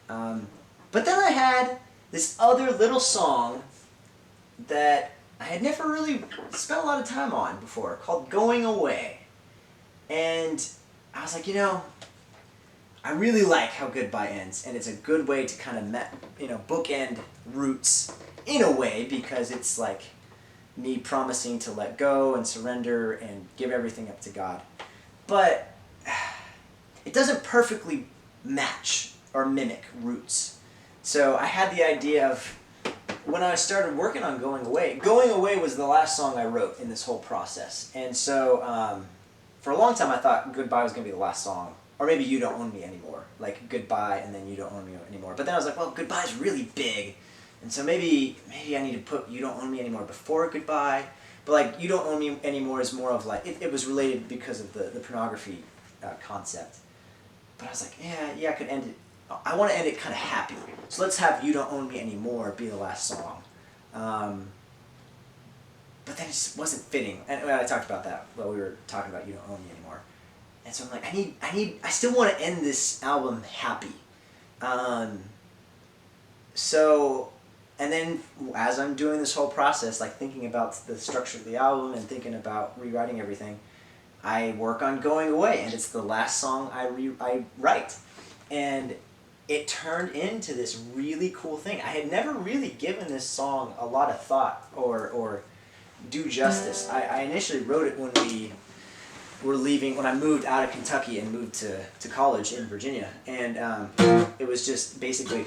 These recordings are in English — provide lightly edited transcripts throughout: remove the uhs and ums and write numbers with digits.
But then I had this other little song that I had never really spent a lot of time on before, called Going Away. And I was like, I really like how Goodbye ends, and it's a good way to kind of, bookend Roots in a way, because it's like me promising to let go and surrender and give everything up to God. But it doesn't perfectly match or mimic Roots. So I had the idea of, when I started working on Going Away was the last song I wrote in this whole process. And so for a long time I thought Goodbye was going to be the last song. Or maybe You Don't Own Me Anymore. Like Goodbye and then You Don't Own Me Anymore. But then I was like, well, Goodbye's really big. And so maybe I need to put You Don't Own Me Anymore before Goodbye. But like You Don't Own Me Anymore is more of like, it was related because of the pornography concept. But I was like, yeah, I could end it. I want to end it kind of happy. So let's have You Don't Own Me Anymore be the last song. But then it just wasn't fitting. And I talked about that while we were talking about You Don't Own Me Anymore. And so I'm like, I still want to end this album happy. And then as I'm doing this whole process, like thinking about the structure of the album and thinking about rewriting everything, I work on Going Away, and it's the last song I write. And it turned into this really cool thing. I had never really given this song a lot of thought or due justice. I initially wrote it when we were leaving, when I moved out of Kentucky and moved to college in Virginia. And it was just basically...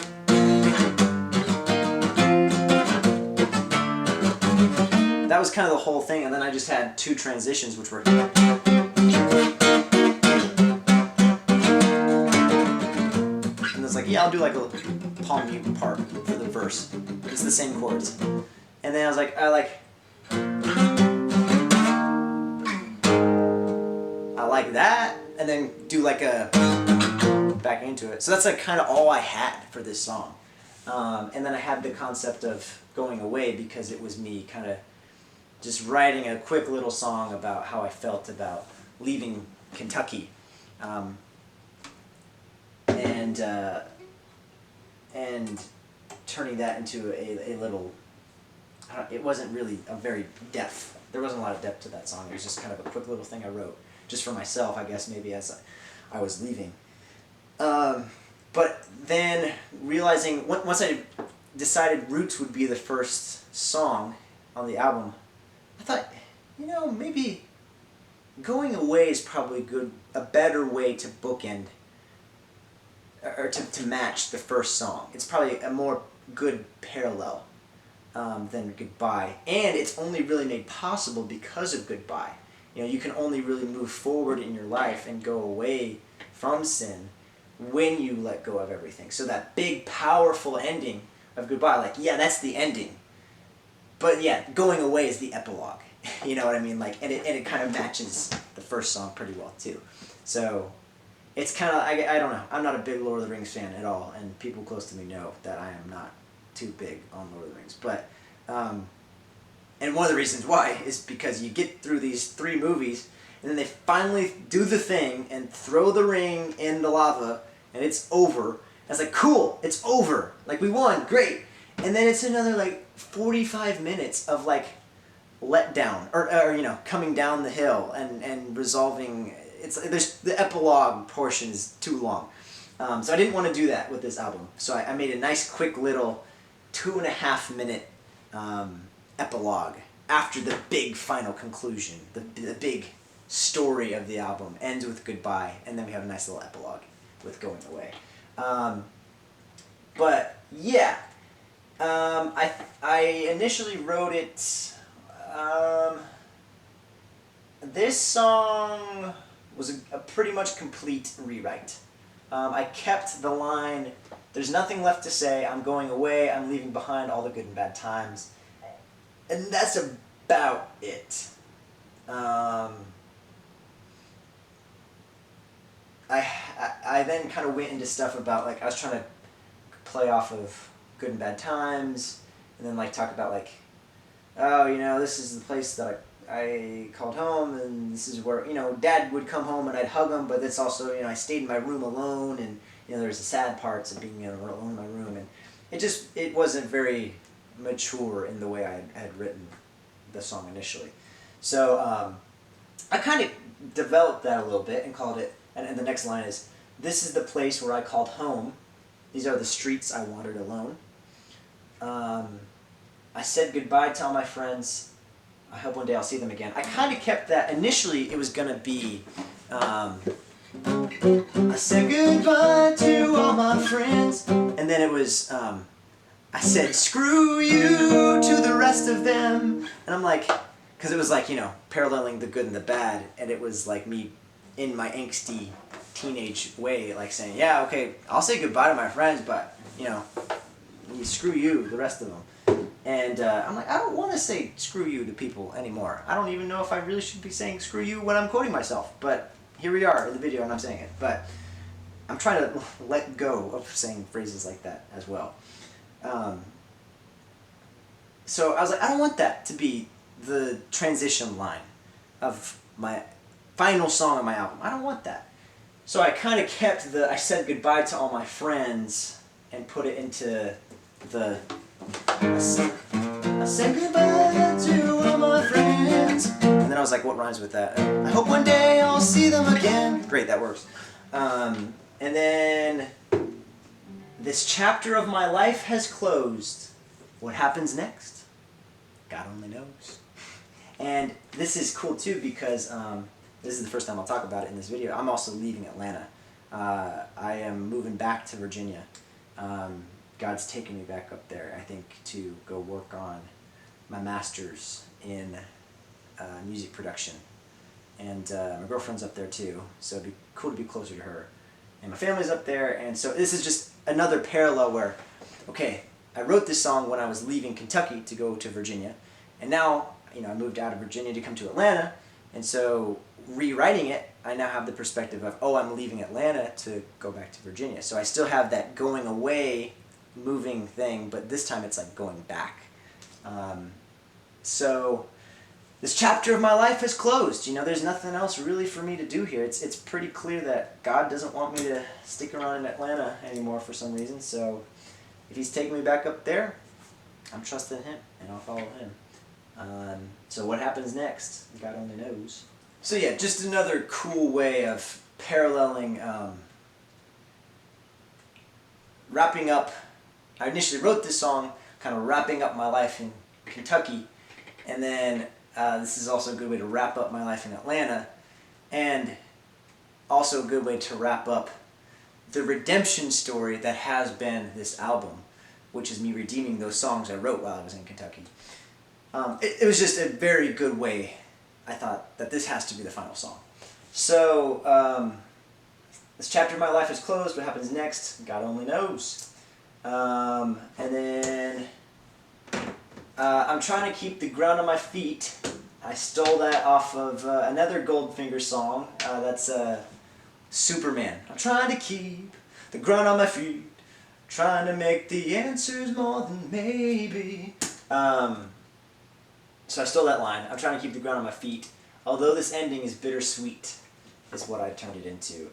That was kind of the whole thing, and then I just had two transitions, which were... And it's like, yeah, I'll do like a palm mute part for the verse. It's the same chords. And then I was like, I like that, and then do like a back into it. So that's like kind of all I had for this song. And then I had the concept of Going Away because it was me kind of just writing a quick little song about how I felt about leaving Kentucky. And turning that into a little... it wasn't really a very depth. There wasn't a lot of depth to that song. It was just kind of a quick little thing I wrote, just for myself, I guess, maybe as I was leaving. But then realizing, once I decided Roots would be the first song on the album, I thought, maybe Going Away is probably a better way to bookend, or to match the first song. It's probably a more good parallel than Goodbye. And it's only really made possible because of Goodbye. You can only really move forward in your life and go away from sin when you let go of everything. So that big, powerful ending of Goodbye, like, yeah, that's the ending. But yeah, Going Away is the epilogue. You know what I mean? Like, and it kind of matches the first song pretty well too. So it's kind of, I don't know. I'm not a big Lord of the Rings fan at all, and people close to me know that I am not too big on Lord of the Rings. But and one of the reasons why is because you get through these 3 movies, and then they finally do the thing and throw the ring in the lava, and it's over. And it's like, cool, it's over. Like, we won, great. And then it's another, like, 45 minutes of, like, letdown, or coming down the hill and resolving. There's the epilogue portion is too long. So I didn't want to do that with this album. So I made a nice, quick little 2.5 minute epilogue after the big final conclusion. The big story of the album ends with Goodbye, and then we have a nice little epilogue with Going Away. But yeah, I initially wrote it. This song was a pretty much complete rewrite. I kept the line, "There's nothing left to say, I'm going away, I'm leaving behind all the good and bad times." And that's about it. I then kind of went into stuff about, like, I was trying to play off of good and bad times, and then, like, talk about, like, oh, this is the place that I called home, and this is where, Dad would come home and I'd hug him, but it's also, I stayed in my room alone, and, there's the sad parts of being alone in my room, and it wasn't very mature in the way I had written the song initially. So I kind of developed that a little bit and called it, and the next line is, "This is the place where I called home. These are the streets I wandered alone. I said goodbye to all my friends. I hope one day I'll see them again." I kind of kept that. Initially, it was going to be, I said goodbye to all my friends. And then it was, I said, screw you to the rest of them. And I'm like, because it was like, paralleling the good and the bad. And it was like me in my angsty teenage way, like saying, yeah, okay, I'll say goodbye to my friends, but, screw you, the rest of them. And I'm like, I don't want to say screw you to people anymore. I don't even know if I really should be saying screw you when I'm quoting myself. But here we are in the video and I'm saying it. But I'm trying to let go of saying phrases like that as well. So I was like, I don't want that to be the transition line of my final song on my album. I don't want that. So I kind of kept I said goodbye to all my friends and put it into the, I said goodbye to all my friends. And then I was like, what rhymes with that? I hope one day I'll see them again. Great, that works. And then, this chapter of my life has closed. What happens next? God only knows. And this is cool too because this is the first time I'll talk about it in this video. I'm also leaving Atlanta. I am moving back to Virginia. God's taking me back up there, I think, to go work on my master's in music production. And my girlfriend's up there too, so it'd be cool to be closer to her. And my family's up there, and so this is just another parallel where, okay, I wrote this song when I was leaving Kentucky to go to Virginia, and now, I moved out of Virginia to come to Atlanta, and so rewriting it, I now have the perspective of, oh, I'm leaving Atlanta to go back to Virginia. So I still have that going away, moving thing, but this time it's like going back. So this chapter of my life has closed. There's nothing else really for me to do here. It's pretty clear that God doesn't want me to stick around in Atlanta anymore for some reason. So if He's taking me back up there, I'm trusting Him and I'll follow Him. So what happens next? God only knows. So yeah, just another cool way of paralleling, wrapping up. I initially wrote this song kind of wrapping up my life in Kentucky, and then this is also a good way to wrap up my life in Atlanta, and also a good way to wrap up the redemption story that has been this album, which is me redeeming those songs I wrote while I was in Kentucky. It was just a very good way, I thought, that this has to be the final song. So, this chapter of my life is closed. What happens next? God only knows. And then I'm trying to keep the ground on my feet. I stole that off of another Goldfinger song. That's Superman. I'm trying to keep the ground on my feet, trying to make the answers more than maybe. So I stole that line. I'm trying to keep the ground on my feet. Although this ending is bittersweet, is what I turned it into.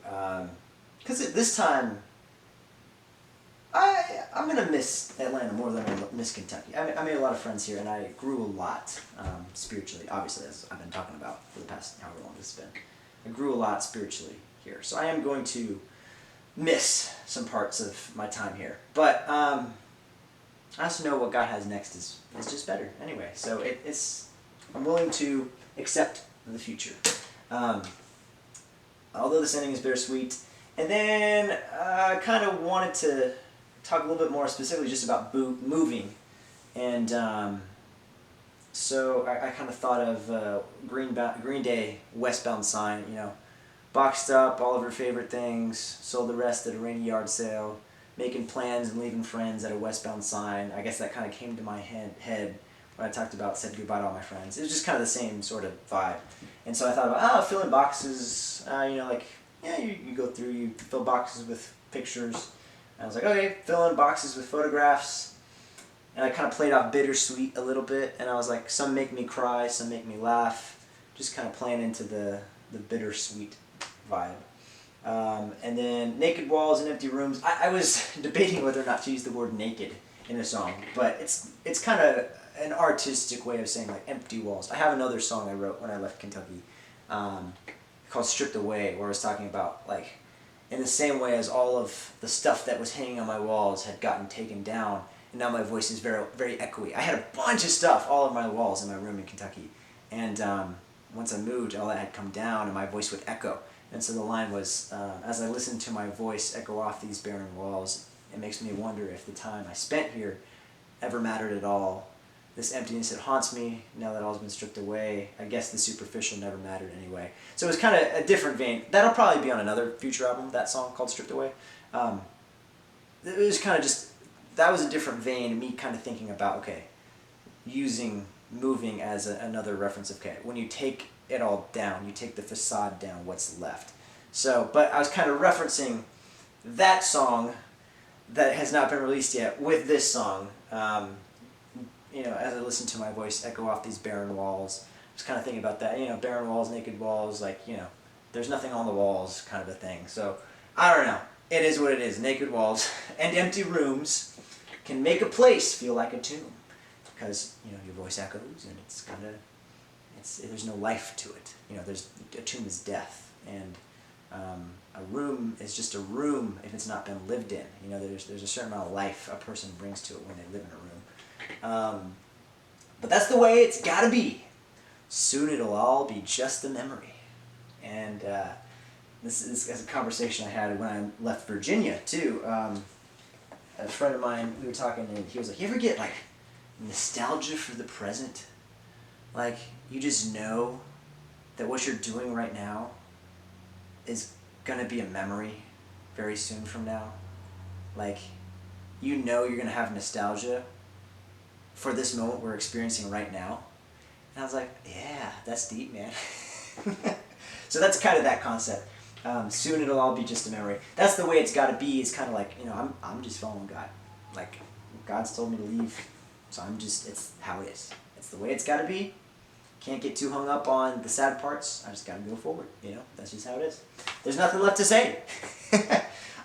Because this time, I'm going to miss Atlanta more than I miss Kentucky. I made a lot of friends here, and I grew a lot spiritually, obviously, as I've been talking about for the past however long this has been. I grew a lot spiritually here. So I am going to miss some parts of my time here. But I also know what God has next is just better anyway. So I'm willing to accept the future. Although this ending is bittersweet. And then I kind of wanted to talk a little bit more specifically just about moving. And so I kind of thought of Green Day, Westbound Sign, boxed up all of her favorite things, sold the rest at a rainy yard sale, making plans and leaving friends at a westbound sign. I guess that kind of came to my head when I talked about said goodbye to all my friends. It was just kind of the same sort of vibe. And so I thought about, filling boxes, you go through, you fill boxes with pictures. And I was like, okay, fill in boxes with photographs. And I kind of played off bittersweet a little bit. And I was like, some make me cry, some make me laugh. Just kind of playing into the bittersweet vibe. And then naked walls and empty rooms. I was debating whether or not to use the word naked in a song, but it's kind of an artistic way of saying like empty walls. I have another song I wrote when I left Kentucky called Stripped Away, where I was talking about like in the same way as all of the stuff that was hanging on my walls had gotten taken down, and now my voice is very, very echoey. I had a bunch of stuff all over my walls in my room in Kentucky, and once I moved, all that had come down and my voice would echo. And so the line was, as I listen to my voice echo off these barren walls, it makes me wonder if the time I spent here ever mattered at all. This emptiness, it haunts me, now that all's been stripped away. I guess the superficial never mattered anyway. So it was kind of a different vein. That'll probably be on another future album, that song called Stripped Away. It was kind of just, that was a different vein, me kind of thinking about, okay, using moving as another reference of, okay, when you take it all down, you take the facade down, what's left. So, but I was kind of referencing that song that has not been released yet with this song. You know, as I listen to my voice echo off these barren walls, I was kind of thinking about that, you know, barren walls, naked walls, like, you know, there's nothing on the walls kind of a thing. So, I don't know. It is what it is. Naked walls and empty rooms can make a place feel like a tomb because, you know, your voice echoes and it's kind of, there's no life to it. You know, a tomb is death, and a room is just a room if it's not been lived in. You know, there's a certain amount of life a person brings to it when they live in a room. But that's the way it's gotta be. Soon it'll all be just a memory. And this is a conversation I had when I left Virginia too. A friend of mine, we were talking, and he was like, "You ever get like nostalgia for the present? Like you just know that what you're doing right now is gonna be a memory very soon from now. Like you know you're gonna have nostalgia for this moment we're experiencing right now." And I was like, yeah, that's deep, man. So that's kind of that concept. Soon it'll all be just a memory. That's the way it's got to be. It's kind of like, you know, I'm just following God. Like, God's told me to leave, so it's how it is. It's the way it's got to be. Can't get too hung up on the sad parts. I just got to go forward, you know? That's just how it is. There's nothing left to say.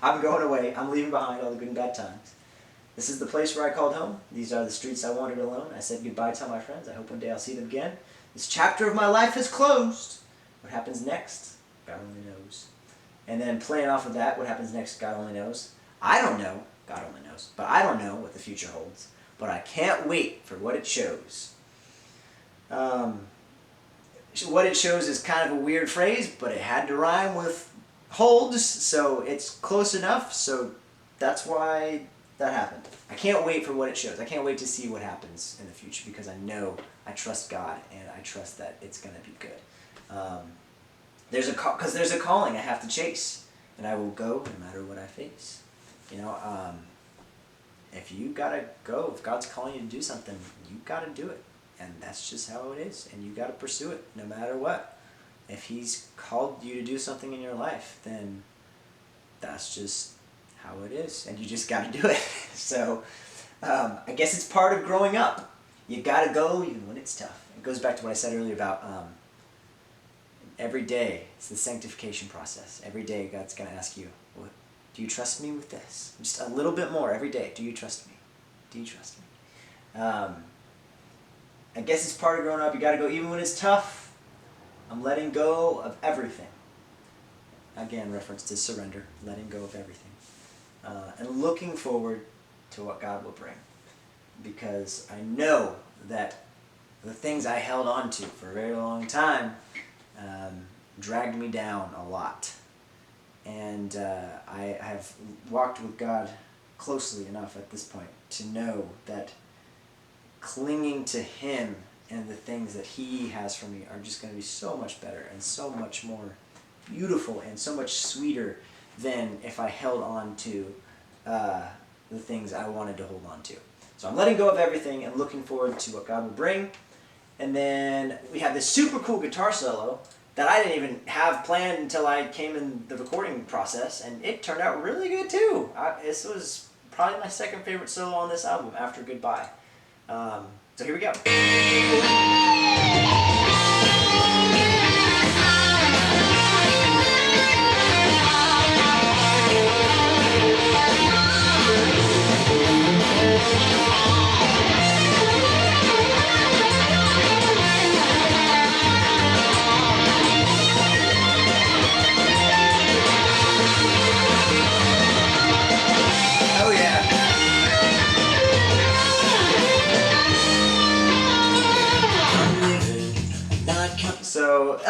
I'm going away. I'm leaving behind all the good and bad times. This is the place where I called home. These are the streets I wandered alone. I said goodbye to all my friends. I hope one day I'll see them again. This chapter of my life has closed. What happens next? God only knows. And then playing off of that, what happens next? God only knows. I don't know. God only knows. But I don't know what the future holds. But I can't wait for what it shows. What it shows is kind of a weird phrase, but it had to rhyme with holds, so it's close enough. So that's why that happened. I can't wait for what it shows. I can't wait to see what happens in the future because I know, I trust God and I trust that it's going to be good. There's a calling I have to chase, and I will go no matter what I face. You know, if you gotta go, if God's calling you to do something, you gotta do it, and that's just how it is. And you gotta pursue it no matter what. If He's called you to do something in your life, then that's just how it is, and you just got to do it. So I guess it's part of growing up. You got to go even when it's tough. It goes back to what I said earlier about every day. It's the sanctification process. Every day God's going to ask you, well, do you trust me with this? Just a little bit more every day. Do you trust me? Do you trust me? I guess it's part of growing up. You got to go even when it's tough. I'm letting go of everything. Again, reference to surrender, letting go of everything. And looking forward to what God will bring. Because I know that the things I held on to for a very long time dragged me down a lot. And I have walked with God closely enough at this point to know that clinging to Him and the things that He has for me are just going to be so much better and so much more beautiful and so much sweeter than if I held on to the things I wanted to hold on to. So I'm letting go of everything and looking forward to what God will bring. And then we have this super cool guitar solo that I didn't even have planned until I came in the recording process, and it turned out really good too. This was probably my second favorite solo on this album after Goodbye. So here we go.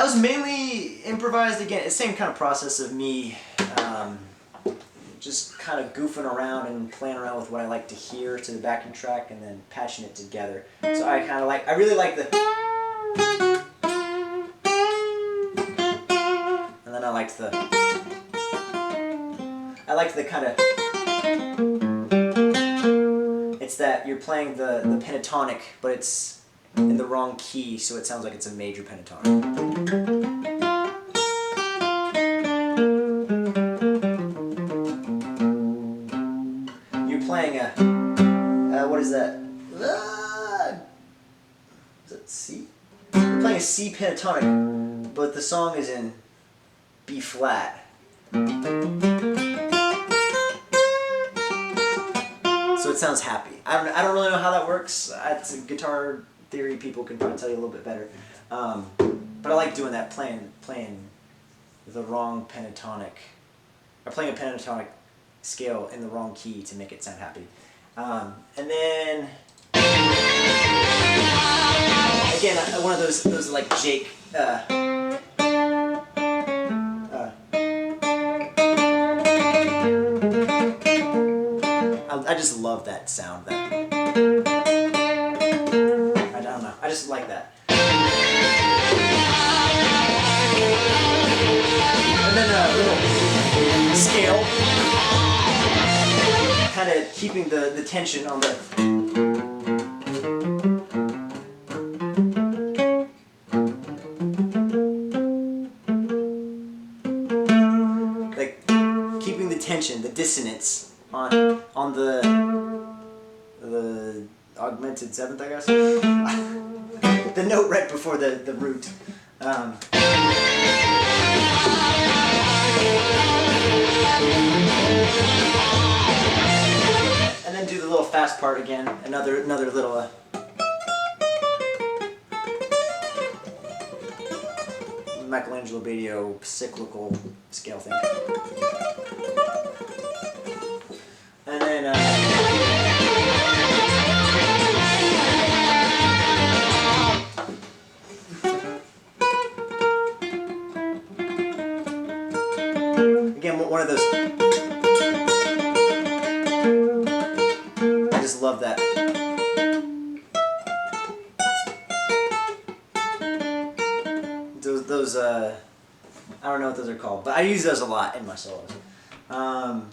That was mainly improvised again. It's the same kind of process of me just kind of goofing around and playing around with what I like to hear to the backing track and then patching it together. So I really like the, and then I liked the kind of, it's that you're playing the pentatonic, but it's in the wrong key, so it sounds like it's a major pentatonic. Playing a, what is that? Is that C? We're playing a C pentatonic, but the song is in B flat. So it sounds happy. I don't really know how that works. It's guitar theory. People can probably tell you a little bit better. But I like doing that, playing the wrong pentatonic, or playing a pentatonic scale in the wrong key to make it sound happy. And then again, one of those like Jake I just love that sound. I don't know. I just like that. And then a little scale, kind of keeping the tension on the. Like keeping the tension, the dissonance on the augmented seventh, I guess. The note right before the root. And then do the little fast part again. Another little. Michelangelo Badio cyclical scale thing. And then again, one of those. I just love that. Those I don't know what those are called, but I use those a lot in my solos. And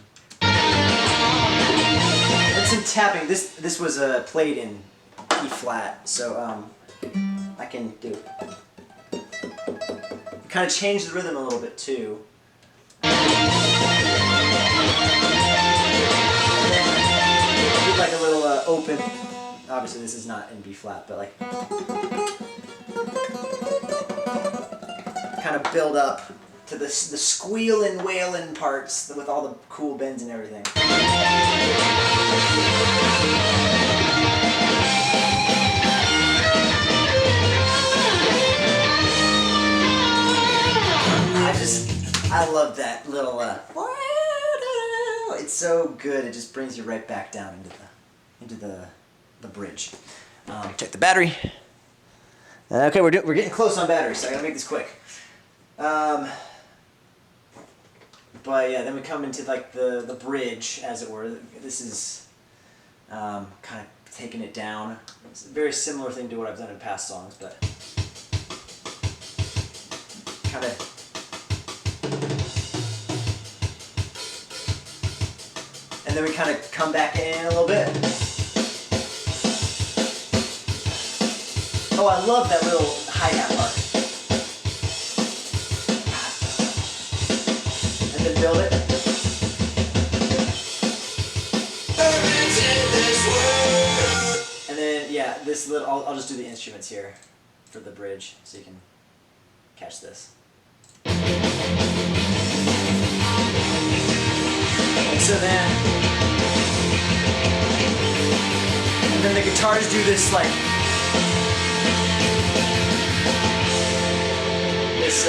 some tapping. This was played in E flat, so I can do. Kind of change the rhythm a little bit too. And then do like a little open. Obviously, this is not in B flat, but like. Kind of build up to the squealing, wailing parts with all the cool bends and everything. I love that little. It's so good. It just brings you right back down into the bridge. Check the battery. Okay, we're getting close on battery, so I gotta make this quick. But yeah, then we come into like the bridge, as it were. This is kind of taking it down. It's a very similar thing to what I've done in past songs, but kind of. And then we kind of come back in a little bit. Oh, I love that little hi-hat part. And then build it. And then, yeah, this little, I'll just do the instruments here for the bridge so you can catch this. So then, and then the guitars do this like, this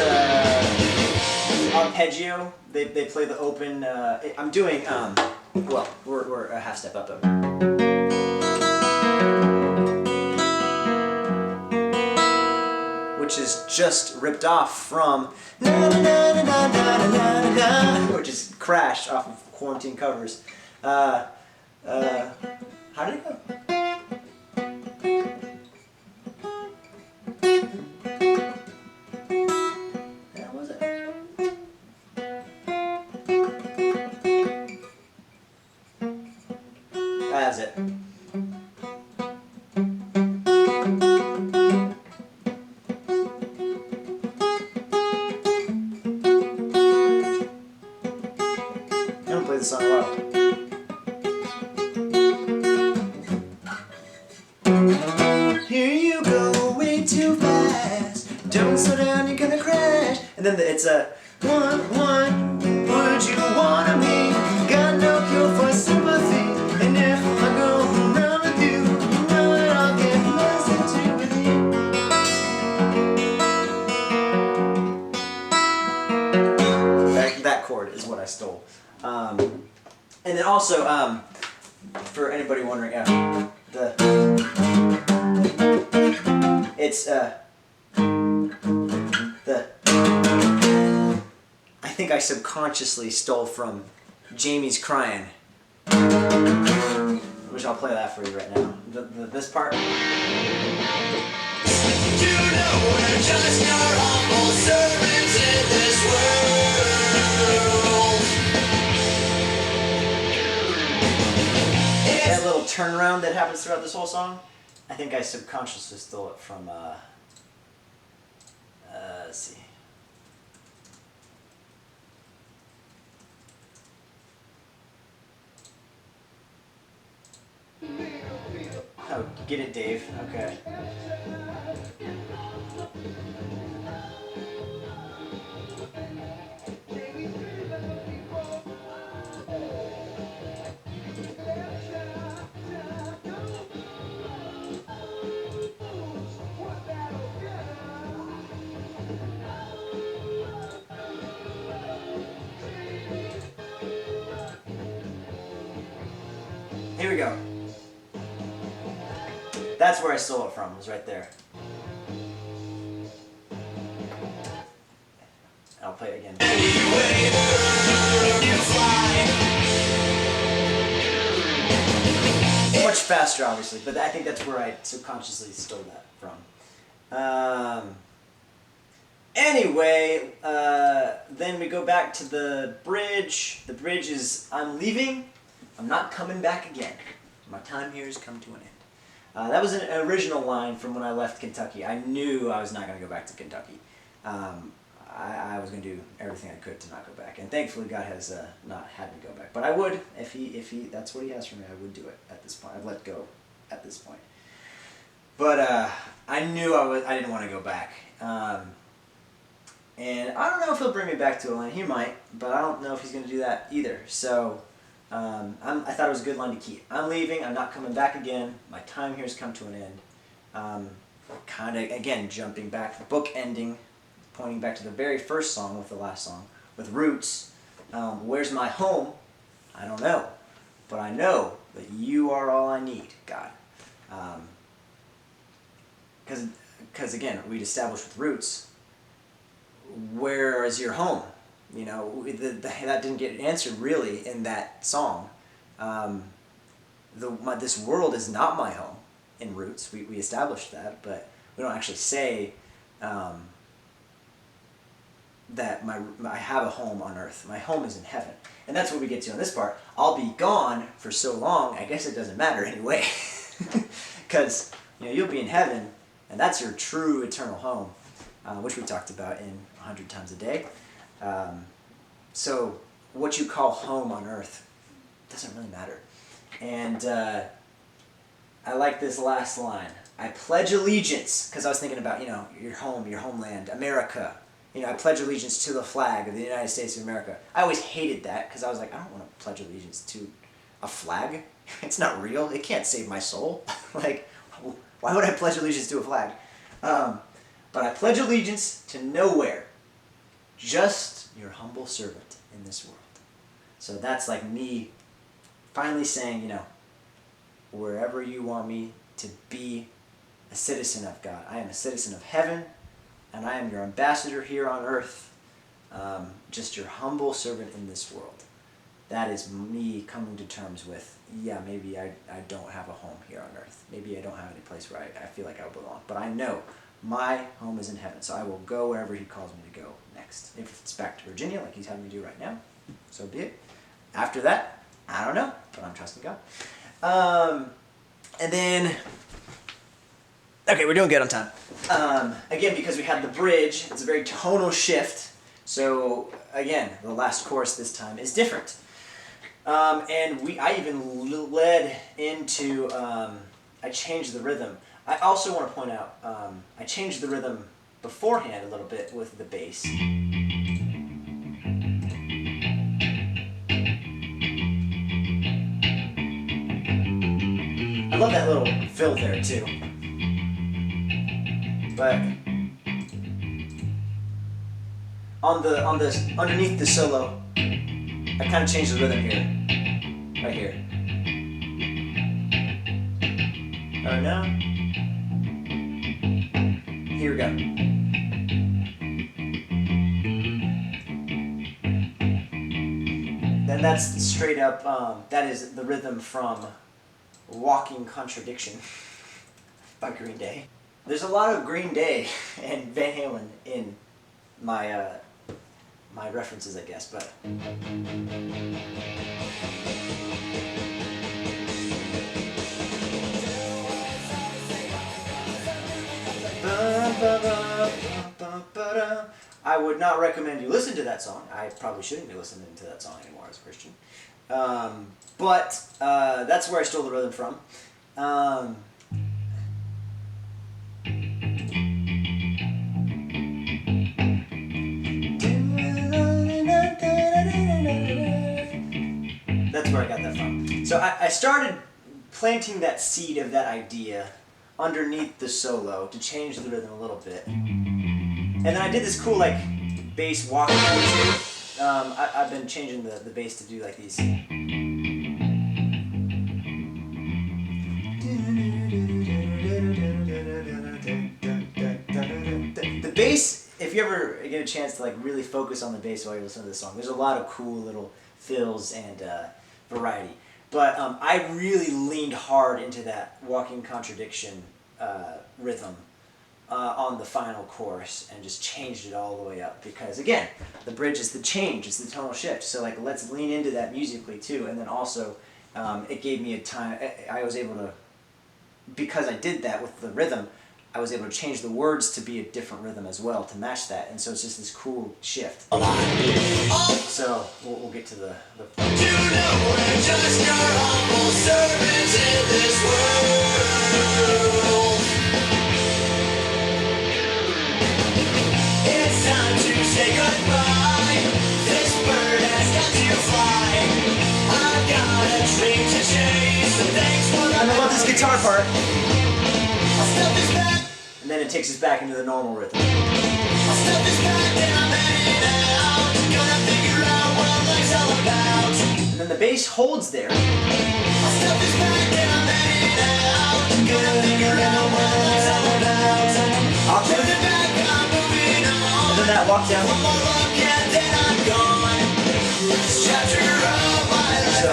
arpeggio. They play the open. I'm doing well. We're a half step up though. which is just ripped off from na na na na na na na na, which is Crash off of Quarantine Covers. How did it go? That was it. That's it. I don't play the song a lot. Here you go way too fast. Don't slow down, you're gonna crash. And then it's a one, would you wanna me? Got no cure for sympathy. And if I go around with you, you know that I'll get lost into with you. That chord is what I stole. And then also, for anybody wondering, it's I think I subconsciously stole from Jamie's Crying, which I'll play that for you right now. This part. You know we're just your humble servants in this world. That little turnaround that happens throughout this whole song, I think I subconsciously stole it from, let's see. Oh, get it, Dave. Okay. Here we go. That's where I stole it from, was right there. I'll play it again. Much faster, obviously, but I think that's where I subconsciously stole that from. Anyway, then we go back to the bridge. The bridge is, I'm leaving, I'm not coming back again. My time here has come to an end. That was an original line from when I left Kentucky. I knew I was not going to go back to Kentucky. I was going to do everything I could to not go back, and thankfully God has not had me go back. But I would, if he that's what He has for me, I would do it at this point. I've let go at this point. But I knew I didn't want to go back, and I don't know if He'll bring me back to Atlanta. He might, but I don't know if He's going to do that either. So. I thought it was a good line to keep. I'm leaving, I'm not coming back again, my time here has come to an end. Kind of, again, jumping back, the book ending, pointing back to the very first song with the last song, with Roots. Where's my home? I don't know. But I know that you are all I need, God. Because again, we'd established with Roots, where is your home? You know, that didn't get answered really in that song. This world is not my home in Roots. We established that, but we don't actually say that I have a home on earth. My home is in heaven. And that's what we get to in this part. I'll be gone for so long, I guess it doesn't matter anyway. Because you'll be in heaven, and that's your true eternal home, which we talked about in 100 Times a Day. So what you call home on earth doesn't really matter. And I like this last line. I pledge allegiance, because I was thinking about, your home, your homeland, America. I pledge allegiance to the flag of the United States of America. I always hated that, because I was like, I don't want to pledge allegiance to a flag. It's not real. It can't save my soul. Like, why would I pledge allegiance to a flag? But I pledge allegiance to nowhere. Just your humble servant in this world. So that's like me finally saying, wherever you want me to be a citizen of God. I am a citizen of heaven. and I am your ambassador here on earth, just your humble servant in this world. That is me coming to terms with, yeah, maybe I don't have a home here on earth. Maybe I don't have any place where I feel like I belong. But I know my home is in heaven, so I will go wherever he calls me to go next. If it's back to Virginia, like he's having me do right now, so be it. After that, I don't know, but I'm trusting God. And then, okay, we're doing good on time. Again, because we had the bridge, it's a very tonal shift. So again, the last chorus this time is different. And I even led into, I changed the rhythm. I also want to point out, I changed the rhythm beforehand a little bit with the bass. I love that little fill there too. But on the underneath the solo, I kind of changed the rhythm here, right here. Oh no. Here we go. Then that's straight up. That is the rhythm from "Walking Contradiction" by Green Day. There's a lot of Green Day and Van Halen in my my references, I guess, but. I would not recommend you listen to that song. I probably shouldn't be listening to that song anymore as a Christian. But that's where I stole the rhythm from. That's where I got that from. So I started planting that seed of that idea underneath the solo to change the rhythm a little bit. And then I did this cool like bass walk too. I've been changing the bass to do like these. The bass, if you ever get a chance to like really focus on the bass while you listen to this song, there's a lot of cool little fills and variety. But I really leaned hard into that Walking Contradiction rhythm on the final chorus and just changed it all the way up because again, the bridge is the change, it's the tonal shift. So like let's lean into that musically too, and then also it gave me a time. I was able to, because I did that with the rhythm, I was able to change the words to be a different rhythm as well to match that, and so it's just this cool shift. So we'll get to the. You know we're just your humble servants in this world. It's time to say goodbye. This bird has got to fly. I've got a dream to chase. So thanks for the. I love this guitar part. And then it takes us back into the normal rhythm. And then the bass holds there. And then that walk down. So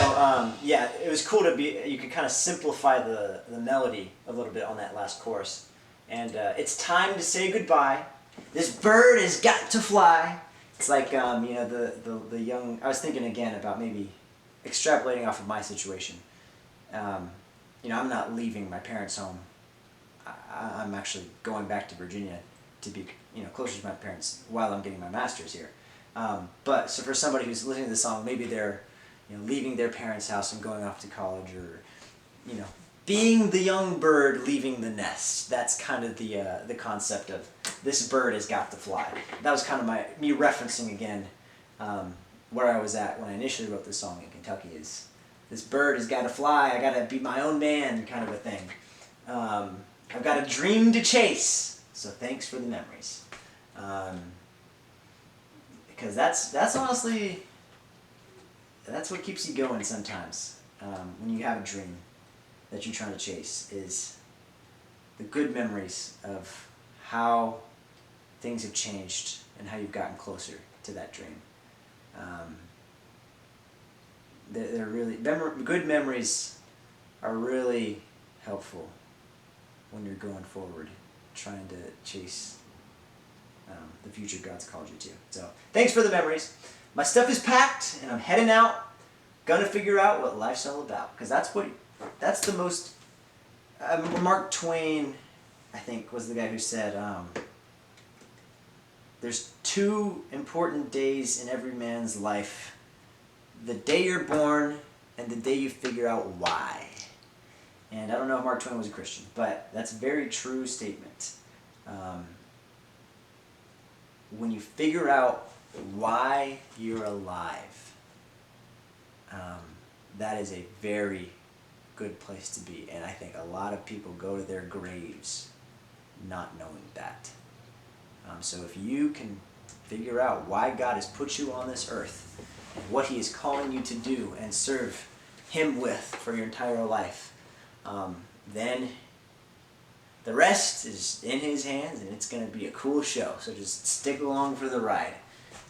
yeah, it was cool to be. You could kind of simplify the melody a little bit on that last chorus. And it's time to say goodbye. This bird has got to fly. It's like you know the young. I was thinking again about maybe extrapolating off of my situation. You know, I'm not leaving my parents' home. I'm actually going back to Virginia to be closer to my parents while I'm getting my master's here. But so for somebody who's listening to the song, maybe they're leaving their parents' house and going off to college, or being the young bird leaving the nest. That's kind of the concept of this bird has got to fly. That was kind of me referencing again where I was at when I initially wrote this song in Kentucky. Is this bird has got to fly? I got to be my own man, kind of a thing. I've got a dream to chase. So thanks for the memories, because that's honestly that's what keeps you going sometimes when you have a dream that you're trying to chase, is the good memories of how things have changed and how you've gotten closer to that dream. They're really good memories are really helpful when you're going forward, trying to chase the future God's called you to. So thanks for the memories. My stuff is packed and I'm heading out. Gonna figure out what life's all about, because that's the most. Mark Twain, I think, was the guy who said, there's two important days in every man's life: the day you're born and the day you figure out why. And I don't know if Mark Twain was a Christian, but that's a very true statement. When you figure out why you're alive, that is a very good place to be. And I think a lot of people go to their graves not knowing that. So if you can figure out why God has put you on this earth and what He is calling you to do and serve Him with for your entire life, then the rest is in His hands, and it's going to be a cool show. So just stick along for the ride.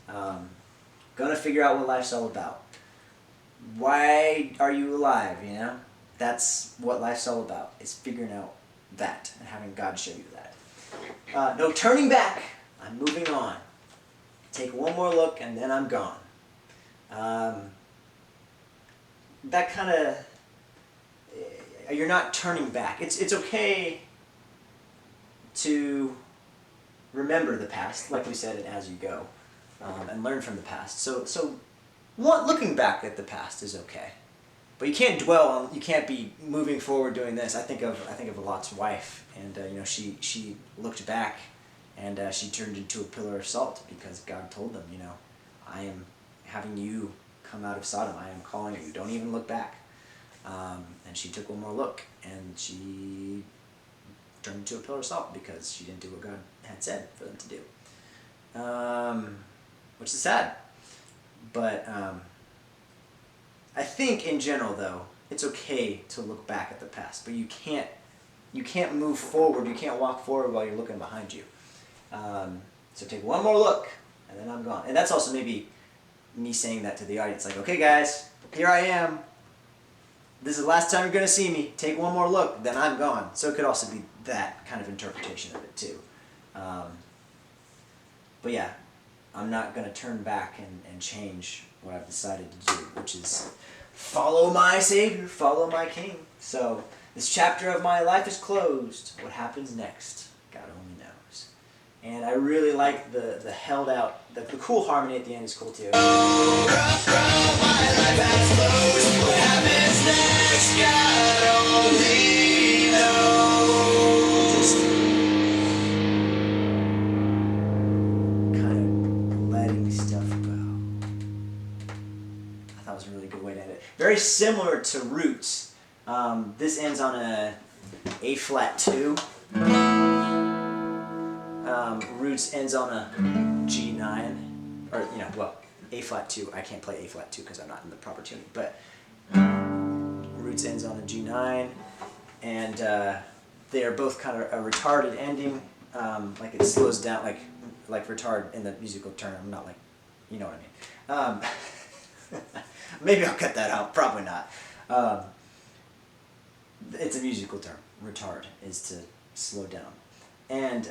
Gonna figure out what life's all about. Why are you alive, you know? That's what life's all about, is figuring out that and having God show you that. No turning back. I'm moving on. Take one more look and then I'm gone. That kind of, you're not turning back. It's okay to remember the past, like we said, and as you go, and learn from the past. So looking back at the past is okay, but you can't dwell on. You can't be moving forward doing this. I think of Lot's wife, and she looked back, and she turned into a pillar of salt because God told them, I am having you come out of Sodom. I am calling you. Don't even look back. And she took one more look, and she turned into a pillar of salt because she didn't do what God had said for them to do. Which is sad. But I think in general, though, it's okay to look back at the past, but you can't move forward. You can't walk forward while you're looking behind you. So take one more look, and then I'm gone. And that's also maybe me saying that to the audience, like, okay, guys, here I am. This is the last time you're going to see me. Take one more look, then I'm gone. So it could also be that kind of interpretation of it, too. But yeah, I'm not going to turn back and change what I've decided to do, which is follow my Savior, follow my King. So this chapter of my life is closed. What happens next, God only knows. And I really like the held out, the cool harmony at the end is cool too. My life has closed. What happens next, God only knows. Just kind of letting stuff go. I thought it was a really good way to end it. Very similar to Roots. This ends on a A-flat 2. Roots ends on a G9, or A-flat 2. I can't play A-flat 2 because I'm not in the proper tuning, but Roots ends on a G9, and they are both kind of a retarded ending, like it slows down, like retard in the musical term, not like, you know what I mean. Maybe I'll cut that out, probably not. It's a musical term. Retard is to slow down. And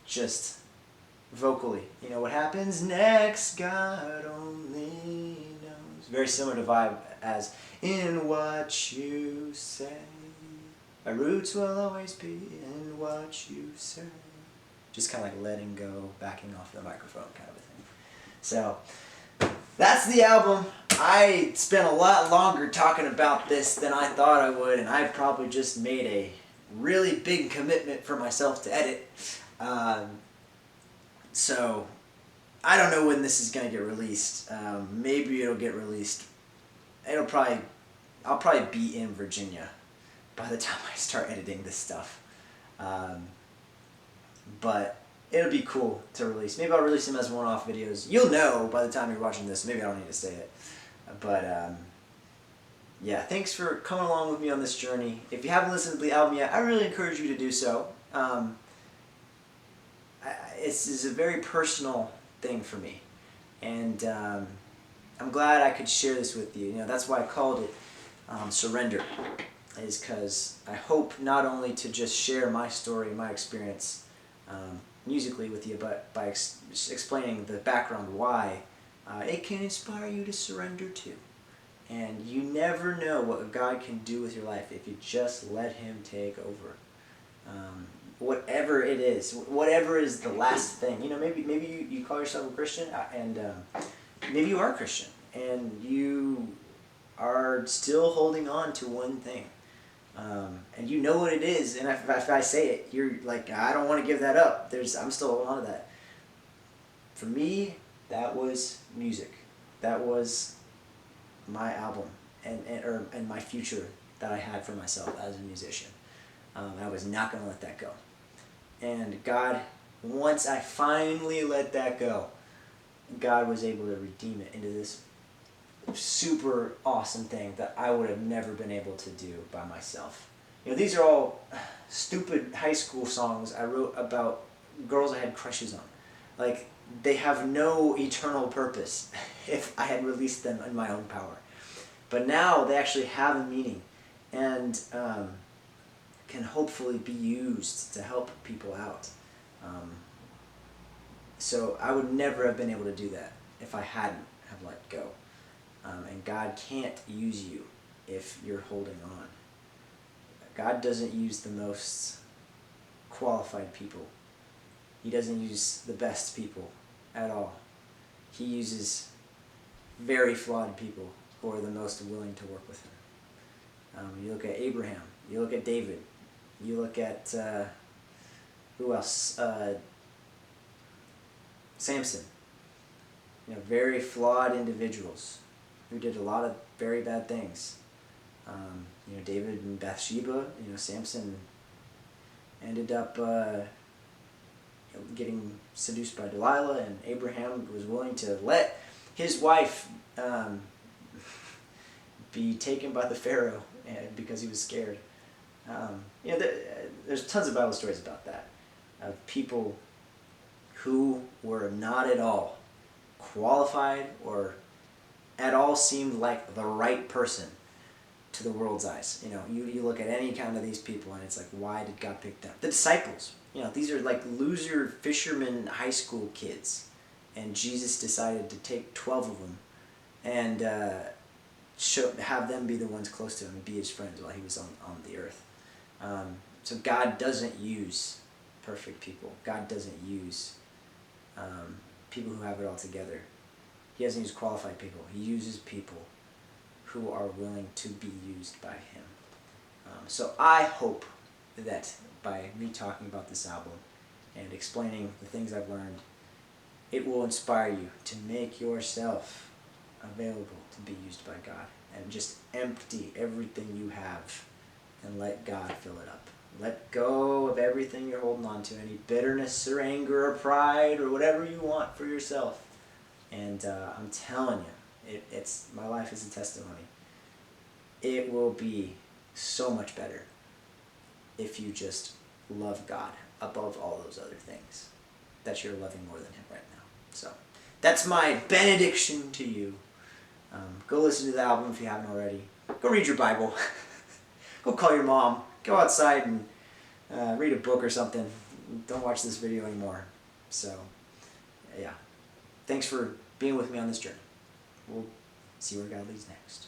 just vocally, what happens next, God only knows. Very similar to vibe as in what you say. My roots will always be in what you say. Just kind of like letting go, backing off the microphone kind of a thing. So that's the album. I spent a lot longer talking about this than I thought I would, and I probably just made a really big commitment for myself to edit. So I don't know when this is going to get released. Maybe it'll get released. I'll probably be in Virginia by the time I start editing this stuff. But it'll be cool to release. Maybe I'll release them as one-off videos. You'll know by the time you're watching this. Maybe I don't need to say it. But yeah, thanks for coming along with me on this journey. If you haven't listened to the album yet, I really encourage you to do so. This is a very personal thing for me, and I'm glad I could share this with you. You know, that's why I called it Surrender, is because I hope not only to just share my story, my experience musically with you, but by explaining the background why it can inspire you to surrender too. And you never know what God can do with your life if you just let Him take over. Whatever it is, whatever is the last thing. You know, maybe you call yourself a Christian, and maybe you are a Christian, and you are still holding on to one thing. And you know what it is, and if I say it, you're like, I don't want to give that up. I'm still holding on to that. For me, that was music. That was my album and my future that I had for myself as a musician. I was not going to let that go. And God, once I finally let that go, God was able to redeem it into this super awesome thing that I would have never been able to do by myself. You know, these are all stupid high school songs I wrote about girls I had crushes on. Like, they have no eternal purpose if I had released them in my own power. But now they actually have a meaning, and can hopefully be used to help people out. So I would never have been able to do that if I hadn't have let go. And God can't use you if you're holding on. God doesn't use the most qualified people. He doesn't use the best people at all. He uses very flawed people who are the most willing to work with Him. You look at Abraham. You look at David. You look at, who else? Samson. You know, very flawed individuals who did a lot of very bad things. You know, David and Bathsheba. You know, Samson ended up getting seduced by Delilah, and Abraham was willing to let his wife be taken by the Pharaoh because he was scared. You know, there's tons of Bible stories about that, of people who were not at all qualified or at all seemed like the right person to the world's eyes. You know, you look at any kind of these people and it's like, why did God pick them? The disciples, you know, these are like loser fishermen high school kids, and Jesus decided to take 12 of them and have them be the ones close to Him and be His friends while He was on the earth. So God doesn't use perfect people. God doesn't use people who have it all together. He doesn't use qualified people. He uses people who are willing to be used by Him. So I hope that by me talking about this album and explaining the things I've learned, it will inspire you to make yourself available to be used by God, and just empty everything you have and let God fill it up. Let go of everything you're holding on to, any bitterness or anger or pride or whatever you want for yourself. And I'm telling you, it's my life is a testimony. It will be so much better if you just love God above all those other things that you're loving more than Him right now. So that's my benediction to you. Go listen to the album if you haven't already. Go read your Bible. Go call your mom. Go outside and read a book or something. Don't watch this video anymore. So, yeah. Thanks for being with me on this journey. We'll see where God leads next.